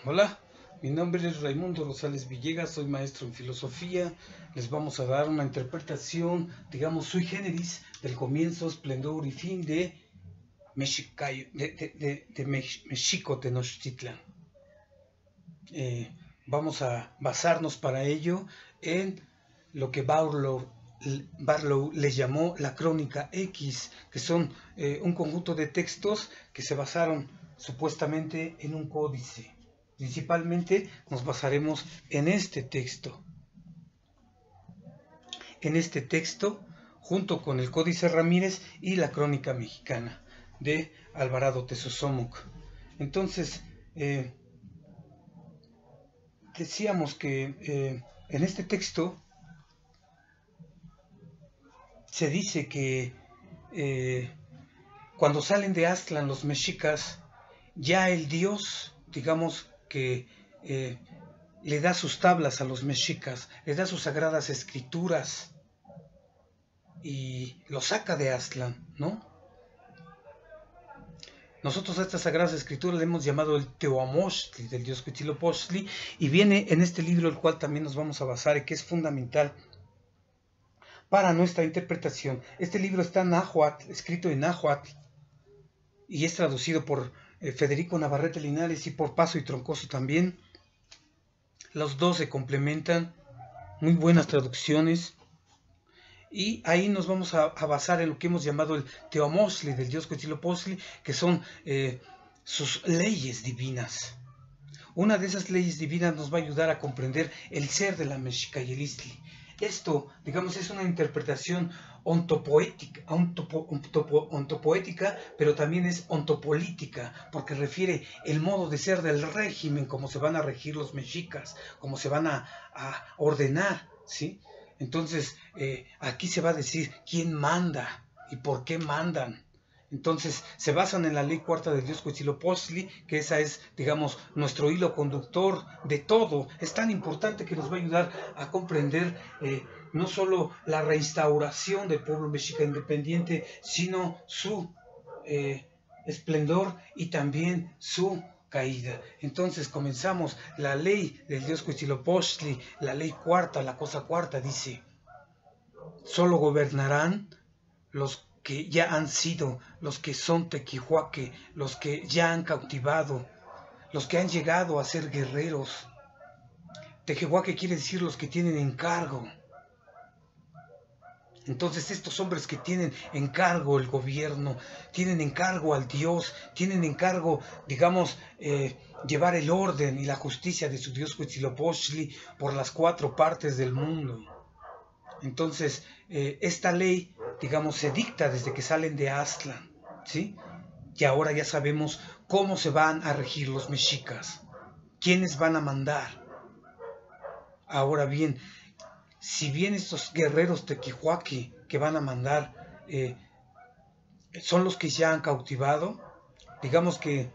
Hola, mi nombre es Raimundo Rosales Villegas, soy maestro en filosofía. Les vamos a dar una interpretación, digamos, sui generis, del comienzo, esplendor y fin de Mexico Tenochtitlan. Vamos a basarnos para ello en lo que Barlow le llamó la Crónica X, que son un conjunto de textos que se basaron supuestamente en un códice. Principalmente nos basaremos en este texto. En este texto, junto con el Códice Ramírez y la Crónica Mexicana de Alvarado Tezosomoc. Entonces, decíamos que en este texto se dice que cuando salen de Aztlán los mexicas, ya el dios, digamos que le da sus tablas a los mexicas, le da sus sagradas escrituras y los saca de Aztlán, ¿no? Nosotros a estas sagradas escrituras le hemos llamado el Teoamostli, del dios Huitzilopochtli, y viene en este libro el cual también nos vamos a basar y que es fundamental para nuestra interpretación. Este libro está en náhuatl, escrito en náhuatl, y es traducido por Federico Navarrete Linares y por Paso y Troncoso también. Los dos se complementan, muy buenas traducciones, y ahí nos vamos a basar en lo que hemos llamado el Teoamostli del dios Huitzilopochtli, que son sus leyes divinas. Una de esas leyes divinas nos va a ayudar a comprender el ser de la Mexicayelistli. Esto, digamos, es una interpretación ontopoética, pero también es ontopolítica, porque refiere el modo de ser del régimen, cómo se van a regir los mexicas, cómo se van a ordenar, ¿sí? Entonces, aquí se va a decir quién manda y por qué mandan. Entonces, se basan en la ley cuarta del dios Huitzilopochtli, que esa es, digamos, nuestro hilo conductor de todo. Es tan importante que nos va a ayudar a comprender no solo la reinstauración del pueblo mexica independiente, sino su esplendor y también su caída. Entonces comenzamos. La ley del dios Huitzilopochtli, la ley cuarta, la cosa cuarta, dice: solo gobernarán los que ya han sido, los que son tequihuaque, los que ya han cautivado, los que han llegado a ser guerreros. Tequihuaque quiere decir los que tienen encargo. Entonces estos hombres que tienen encargo el gobierno, tienen encargo al Dios, tienen encargo, digamos, llevar el orden y la justicia de su Dios Huitzilopochtli por las cuatro partes del mundo. Entonces, esta ley, digamos, se dicta desde que salen de Aztlán, ¿sí? Y ahora ya sabemos cómo se van a regir los mexicas, quiénes van a mandar. Ahora bien, si bien estos guerreros tequihuaque que van a mandar son los que ya han cautivado, digamos que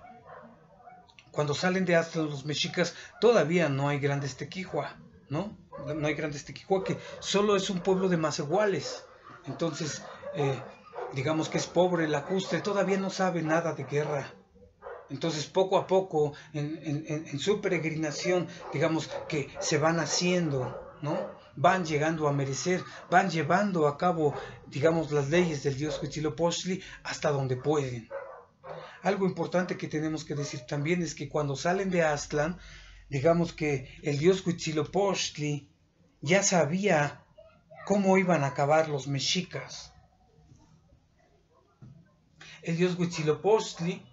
cuando salen de Aztlán los mexicas todavía no hay grandes tequihua, ¿no? No hay grandes tequihuaque, solo es un pueblo de masehuales. Entonces, digamos que es pobre, lacustre, todavía no sabe nada de guerra. Entonces, poco a poco, en su peregrinación, digamos que se van haciendo, ¿no? Van llegando a merecer, van llevando a cabo, digamos, las leyes del dios Huitzilopochtli hasta donde pueden. Algo importante que tenemos que decir también es que cuando salen de Aztlán, digamos que el dios Huitzilopochtli ya sabía cómo iban a acabar los mexicas. El dios Huitzilopochtli,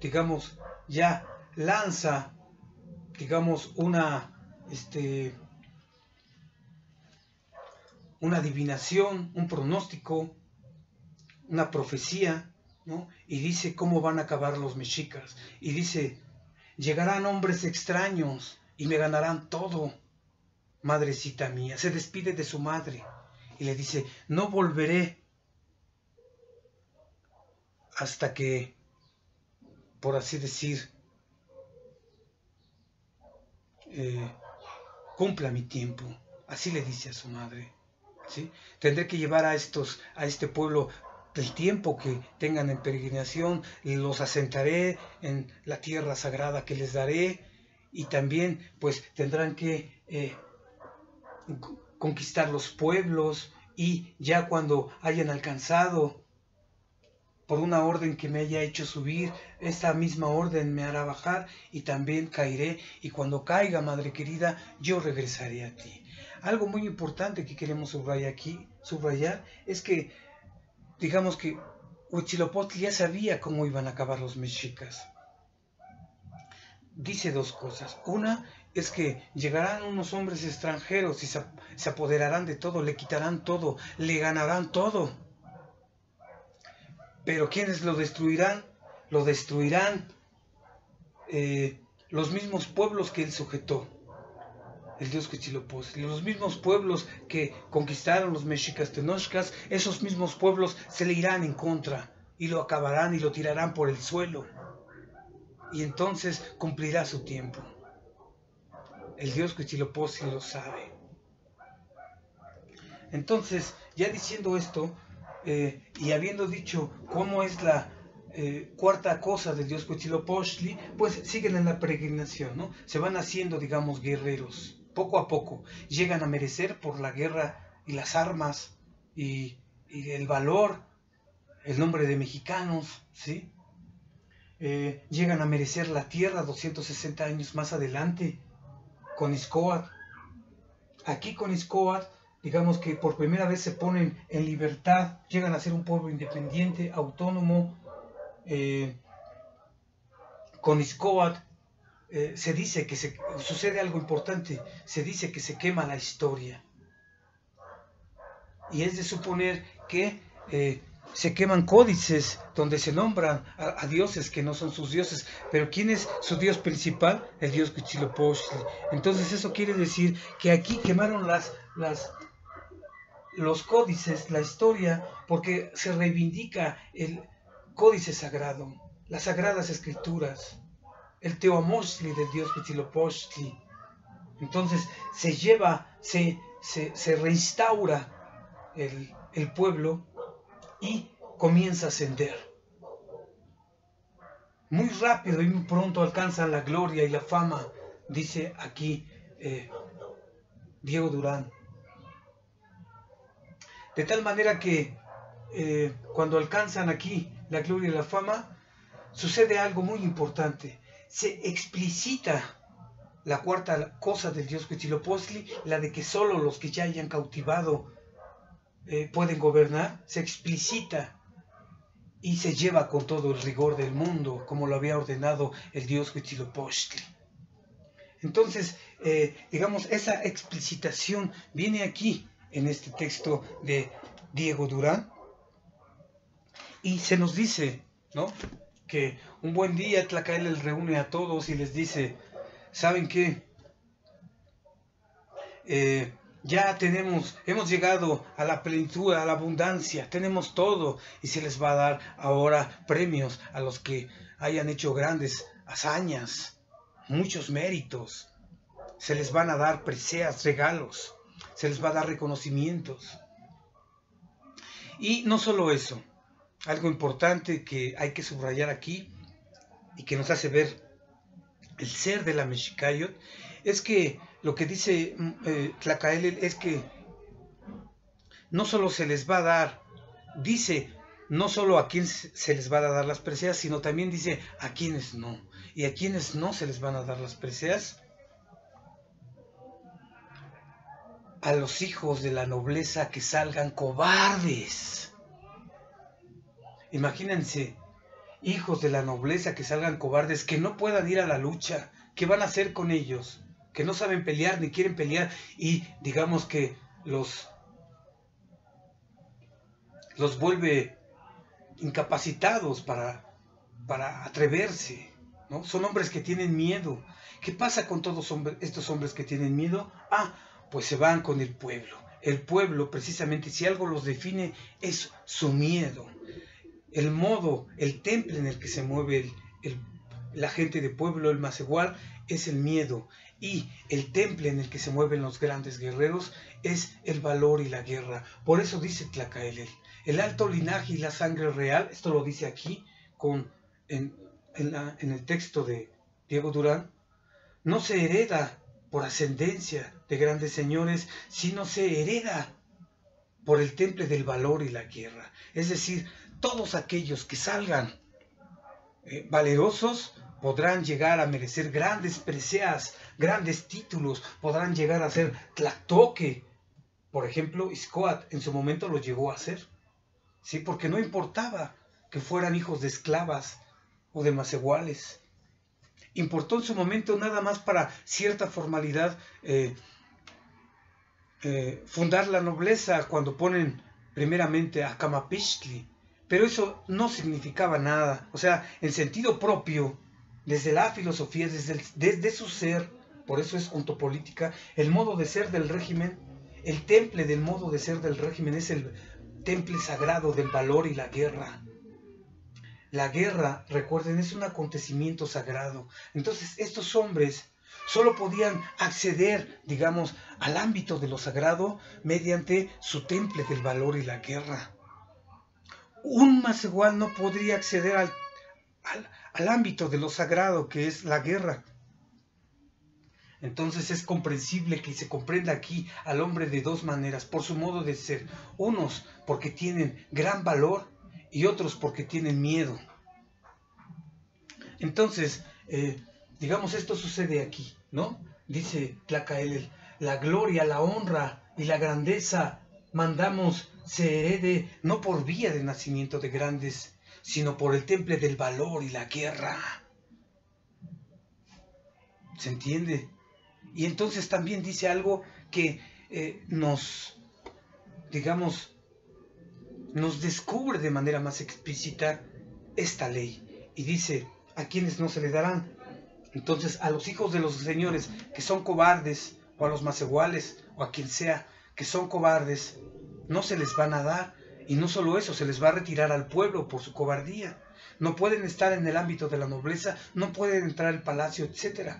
digamos, ya lanza, digamos, una adivinación, un pronóstico, una profecía, ¿no? Y dice cómo van a acabar los mexicas. Y dice: llegarán hombres extraños y me ganarán todo, madrecita mía. Se despide de su madre y le dice: no volveré hasta que, por así decir, cumpla mi tiempo. Así le dice a su madre, ¿sí? Tendré que llevar a este pueblo el tiempo que tengan en peregrinación, los asentaré en la tierra sagrada que les daré, y también pues tendrán que conquistar los pueblos, y ya cuando hayan alcanzado por una orden que me haya hecho subir, esta misma orden me hará bajar y también caeré, y cuando caiga, madre querida, yo regresaré a ti. Algo muy importante que queremos subrayar es que, digamos que Huitzilopochtli ya sabía cómo iban a acabar los mexicas. Dice dos cosas. Una es que llegarán unos hombres extranjeros y se apoderarán de todo, le quitarán todo, le ganarán todo. Pero ¿quiénes lo destruirán? Lo destruirán los mismos pueblos que él sujetó, el dios Huitzilopochtli. Los mismos pueblos que conquistaron los mexicas tenochcas, esos mismos pueblos se le irán en contra y lo acabarán y lo tirarán por el suelo. Y entonces cumplirá su tiempo. El dios Huitzilopochtli lo sabe. Entonces, ya diciendo esto, y habiendo dicho cómo es la cuarta cosa del dios Huitzilopochtli, pues siguen en la peregrinación, ¿no? Se van haciendo, digamos, guerreros, poco a poco. Llegan a merecer por la guerra y las armas y el valor, el nombre de mexicanos, ¿sí? Llegan a merecer la tierra 260 años más adelante, con Izcóatl. Aquí con Izcóatl, digamos que por primera vez se ponen en libertad, llegan a ser un pueblo independiente, autónomo. Con Izcóatl se dice que sucede algo importante, se dice que se quema la historia. Y es de suponer que se queman códices donde se nombran a dioses que no son sus dioses. Pero ¿quién es su dios principal? El dios Huitzilopochtli. Entonces eso quiere decir que aquí quemaron los códices, la historia, porque se reivindica el códice sagrado, las sagradas escrituras, el Teomochtli del dios Huitzilopochtli. Entonces se reinstaura el pueblo y comienza a ascender. Muy rápido y muy pronto alcanzan la gloria y la fama, dice aquí Diego Durán. De tal manera que cuando alcanzan aquí la gloria y la fama, sucede algo muy importante. Se explicita la cuarta cosa del dios Huitzilopochtli, la de que solo los que ya hayan cautivado pueden gobernar. Se explicita y se lleva con todo el rigor del mundo, como lo había ordenado el dios Huitzilopochtli. Entonces, digamos, esa explicitación viene aquí, en este texto de Diego Durán, y se nos dice, ¿no?, que un buen día Tlacaelel reúne a todos y les dice: ¿saben qué? Ya hemos llegado a la plenitud, a la abundancia, tenemos todo, y se les va a dar ahora premios a los que hayan hecho grandes hazañas, muchos méritos. Se les van a dar preseas, regalos, se les va a dar reconocimientos. Y no solo eso, algo importante que hay que subrayar aquí y que nos hace ver el ser de la Mexicayotl, es que lo que dice Tlacaelel es que no solo se les va a dar, dice, no solo a quienes se les van a dar las preseas, sino también dice a quienes no. Y a quienes no se les van a dar las preseas, a los hijos de la nobleza que salgan cobardes. Imagínense, hijos de la nobleza que salgan cobardes, que no puedan ir a la lucha. ¿Qué van a hacer con ellos? Que no saben pelear ni quieren pelear, y digamos que los vuelve incapacitados para atreverse, ¿no? Son hombres que tienen miedo. ¿Qué pasa con todos estos hombres que tienen miedo? Pues se van con el pueblo. El pueblo, precisamente, si algo los define, es su miedo. El modo, el temple en el que se mueve la gente de pueblo, el Macehual, es el miedo. Y el temple en el que se mueven los grandes guerreros es el valor y la guerra. Por eso dice Tlacaelel: el alto linaje y la sangre real, esto lo dice aquí en el texto de Diego Durán, no se hereda por ascendencia de grandes señores, sino se hereda por el temple del valor y la guerra. Es decir, todos aquellos que salgan valerosos podrán llegar a merecer grandes preseas, grandes títulos, podrán llegar a ser tlactoque. Por ejemplo, Iscoat en su momento lo llegó a hacer, ¿sí? Porque no importaba que fueran hijos de esclavas o de macehuales. Importó en su momento nada más para cierta formalidad fundar la nobleza cuando ponen primeramente a Camapixtli, pero eso no significaba nada. O sea, en sentido propio, desde la filosofía, desde su ser, por eso es ontopolítica, el modo de ser del régimen, el temple del modo de ser del régimen es el temple sagrado del valor y la guerra. La guerra, recuerden, es un acontecimiento sagrado. Entonces, estos hombres solo podían acceder, digamos, al ámbito de lo sagrado mediante su temple del valor y la guerra. Un macehual no podría acceder al ámbito de lo sagrado, que es la guerra. Entonces es comprensible que se comprenda aquí al hombre de dos maneras, por su modo de ser. Unos porque tienen gran valor y otros porque tienen miedo. Entonces, digamos, esto sucede aquí, ¿no? Dice Tlacaelel, la gloria, la honra y la grandeza mandamos se herede no por vía de nacimiento de grandes, sino por el temple del valor y la guerra. ¿Se entiende? Y entonces también dice algo que nos descubre de manera más explícita esta ley. Y dice, ¿a quienes no se le darán? Entonces, a los hijos de los señores que son cobardes, o a los macehuales, o a quien sea, que son cobardes, no se les van a dar. Y no solo eso, se les va a retirar al pueblo por su cobardía. No pueden estar en el ámbito de la nobleza, no pueden entrar al palacio, etc.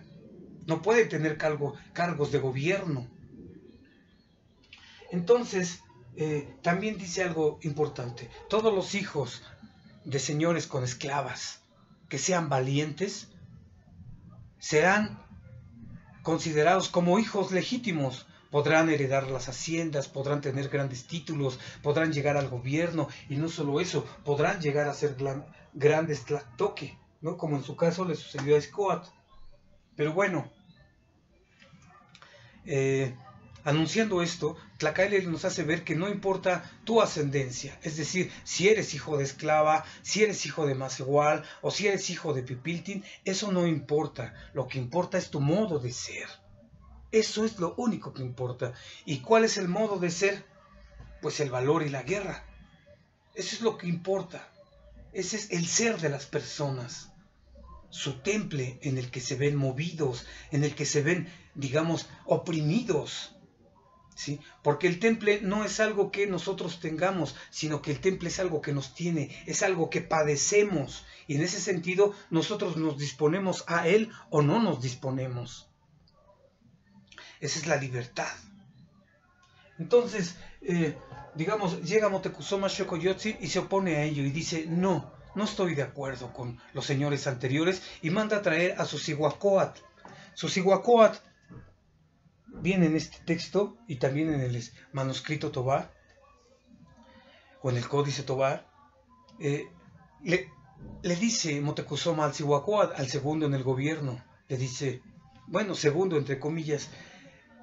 No pueden tener cargos de gobierno. Entonces, también dice algo importante. Todos los hijos de señores con esclavas que sean valientes serán considerados como hijos legítimos. Podrán heredar las haciendas, podrán tener grandes títulos, podrán llegar al gobierno, y no solo eso, podrán llegar a ser grandes tlactoque, ¿no? Como en su caso le sucedió a Iscoat. Pero bueno, anunciando esto, Tlacaelel nos hace ver que no importa tu ascendencia, es decir, si eres hijo de esclava, si eres hijo de macehual o si eres hijo de pipiltin, eso no importa. Lo que importa es tu modo de ser. Eso es lo único que importa. ¿Y cuál es el modo de ser? Pues el valor y la guerra. Eso es lo que importa. Ese es el ser de las personas. Su temple en el que se ven movidos, en el que se ven, digamos, oprimidos. ¿Sí? Porque el temple no es algo que nosotros tengamos, sino que el temple es algo que nos tiene, es algo que padecemos. Y en ese sentido, nosotros nos disponemos a él o no nos disponemos. Esa es la libertad. Entonces, digamos, llega Motecuzoma Xocoyotzin y se opone a ello y dice, no estoy de acuerdo con los señores anteriores, y manda a traer a Sosihuacóatl. Sosihuacóatl viene en este texto y también en el manuscrito Tobar, o en el códice Tobar, le dice Motecuzoma al Cihuacóatl, al segundo en el gobierno, le dice, bueno, segundo entre comillas,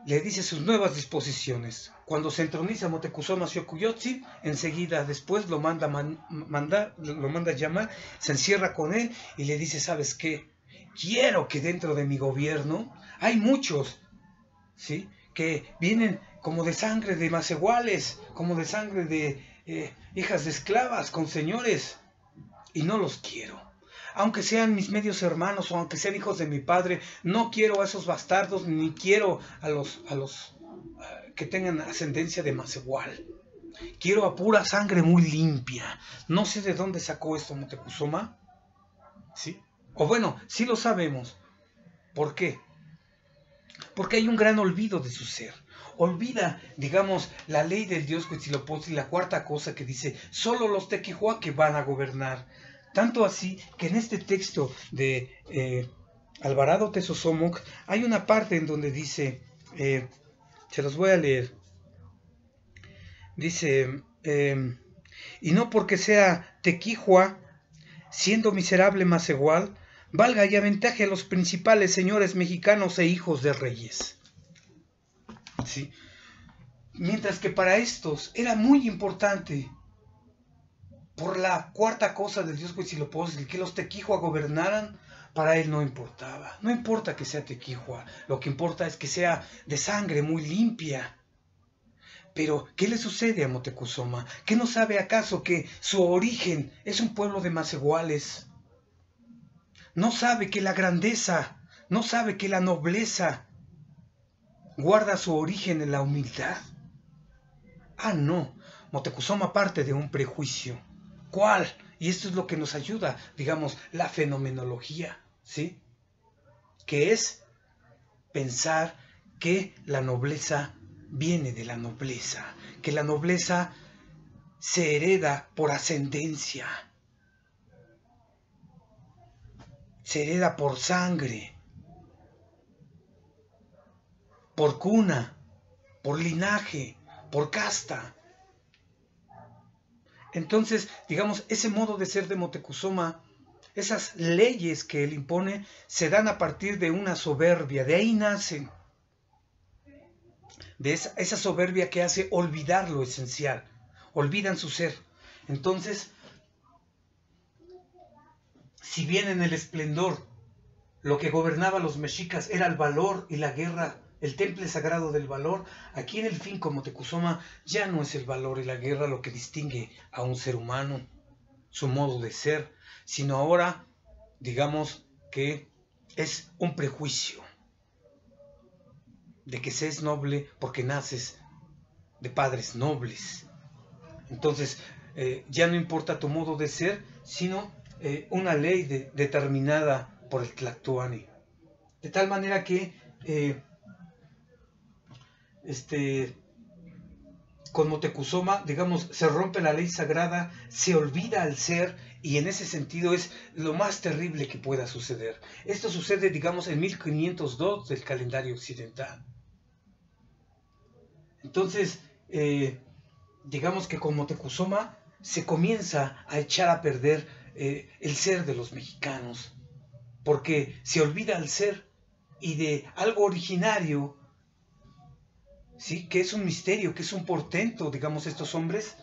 le dice sus nuevas disposiciones. Cuando se entroniza Motecuzoma Xocoyotzin, enseguida después lo manda a llamar, se encierra con él y le dice, ¿sabes qué? Quiero que dentro de mi gobierno hay muchos, ¿sí?, que vienen como de sangre de macehuales, como de sangre de hijas de esclavas con señores, y no los quiero. Aunque sean mis medios hermanos o aunque sean hijos de mi padre, no quiero a esos bastardos, ni quiero a los que tengan ascendencia de macehual. Quiero a pura sangre muy limpia. No sé de dónde sacó esto Motecuzoma, ¿sí? O bueno, sí lo sabemos. ¿Por qué? Porque hay un gran olvido de su ser. Olvida, digamos, la ley del dios Huitzilopochtli, la cuarta cosa que dice, solo los tequihuaque van a gobernar. Tanto así que en este texto de Alvarado Tezosomoc, hay una parte en donde dice, se los voy a leer, dice, y no porque sea Tequihua, siendo miserable más igual, valga y aventaje a los principales señores mexicanos e hijos de reyes. ¿Sí? Mientras que para estos era muy importante, por la cuarta cosa del dios Huitzilopochtli, que los Tequihua gobernaran, para él no importaba. No importa que sea Tequihua, lo que importa es que sea de sangre muy limpia. Pero, ¿qué le sucede a Moctezuma? ¿Qué no sabe acaso que su origen es un pueblo de masiguales? No sabe que la grandeza, no sabe que la nobleza guarda su origen en la humildad. Ah, no, Moctezuma parte de un prejuicio. ¿Cuál? Y esto es lo que nos ayuda, digamos, la fenomenología, ¿sí? Que es pensar que la nobleza viene de la nobleza, que la nobleza se hereda por ascendencia, se hereda por sangre, por cuna, por linaje, por casta. Entonces, digamos, ese modo de ser de Moctezuma, esas leyes que él impone, se dan a partir de una soberbia, de ahí nacen, de esa soberbia que hace olvidar lo esencial, olvidan su ser. Entonces, si bien en el esplendor lo que gobernaba a los mexicas era el valor y la guerra, el temple sagrado del valor, aquí en el fin como Moctezuma ya no es el valor y la guerra lo que distingue a un ser humano, su modo de ser, sino ahora, digamos que es un prejuicio de que se es noble porque naces de padres nobles. Entonces, ya no importa tu modo de ser, sino una ley determinada por el Tlactuani. De tal manera que con Moctezuma, digamos, se rompe la ley sagrada, se olvida al ser, y en ese sentido es lo más terrible que pueda suceder. Esto sucede, digamos, en 1502 del calendario occidental. Entonces, digamos que con Moctezuma se comienza a echar a perder el ser de los mexicanos, porque se olvida el ser y de algo originario, ¿sí? Que es un misterio, que es un portento, digamos, estos hombres,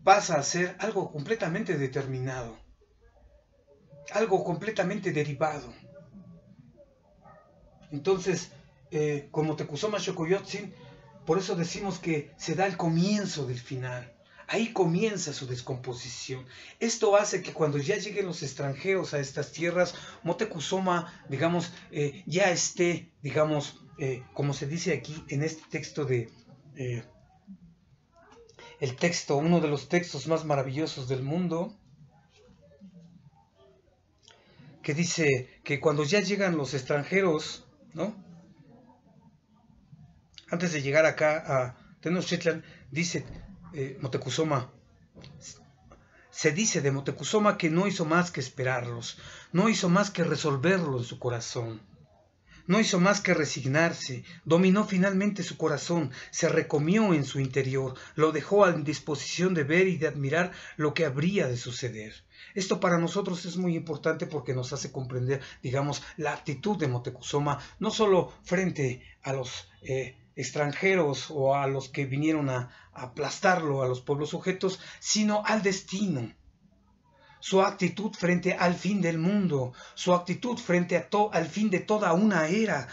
pasa a ser algo completamente determinado, algo completamente derivado. Entonces, con Moctezuma Xocoyotzin, por eso decimos que se da el comienzo del final. Ahí comienza su descomposición. Esto hace que cuando ya lleguen los extranjeros a estas tierras, Moctezuma, digamos, ya esté, digamos, como se dice aquí en este texto el texto, uno de los textos más maravillosos del mundo, que dice que cuando ya llegan los extranjeros, ¿no? Antes de llegar acá a Tenochtitlan, dice Moctezuma, se dice de Moctezuma que no hizo más que esperarlos, no hizo más que resolverlo en su corazón, no hizo más que resignarse, dominó finalmente su corazón, se recomió en su interior, lo dejó a disposición de ver y de admirar lo que habría de suceder. Esto para nosotros es muy importante porque nos hace comprender, digamos, la actitud de Moctezuma, no solo frente a los extranjeros o a los que vinieron a aplastarlo, a los pueblos sujetos, sino al destino. Su actitud frente al fin del mundo, su actitud frente al fin de toda una era,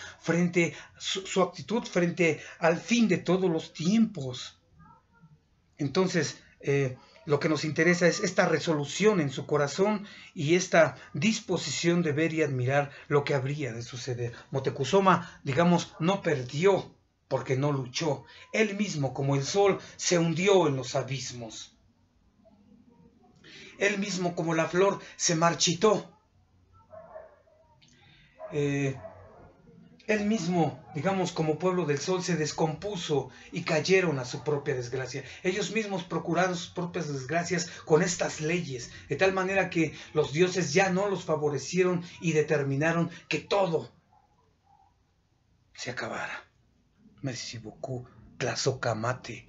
su actitud frente al fin de todos los tiempos. Entonces, lo que nos interesa es esta resolución en su corazón y esta disposición de ver y admirar lo que habría de suceder. Moctezuma, digamos, no perdió porque no luchó. Él mismo, como el sol, se hundió en los abismos. Él mismo, como la flor, se marchitó. Él Él mismo, digamos, como pueblo del sol, se descompuso y cayeron a su propia desgracia. Ellos mismos procuraron sus propias desgracias con estas leyes, de tal manera que los dioses ya no los favorecieron y determinaron que todo se acabara. Merci beaucoup, Tlazohcamati.